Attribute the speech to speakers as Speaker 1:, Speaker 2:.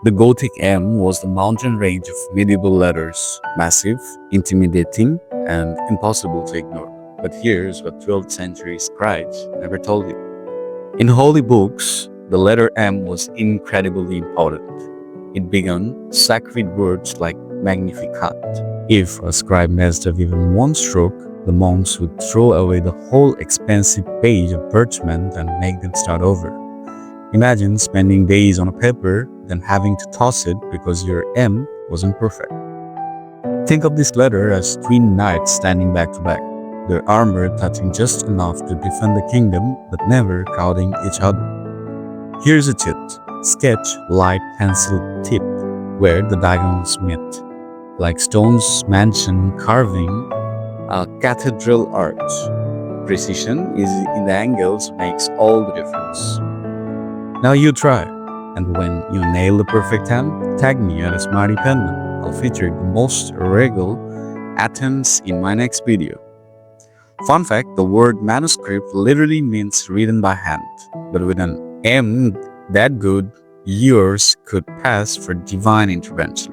Speaker 1: The Gothic M was the mountain range of medieval letters, massive, intimidating, and impossible to ignore. But here's what 12th century scribes never told you. In holy books, the letter M was incredibly important. It began sacred words like Magnificat. If a scribe messed up even one stroke, the monks would throw away the whole expensive page of parchment and make them start over. Imagine spending days on a paper, then having to toss it because your M wasn't perfect. Think of this letter as twin knights standing back to back, their armor touching just enough to defend the kingdom but never crowding each other. Here's a tip. Sketch light pencil tip where the diagonals meet, like stone's mansion carving a cathedral arch. Precision is in the angles makes all the difference. Now you try, and when you nail the perfect hand, tag me at a Smarty Penman. I'll feature the most regal attempts in my next video. Fun fact, the word manuscript literally means written by hand, but with an M that good, yours could pass for divine intervention.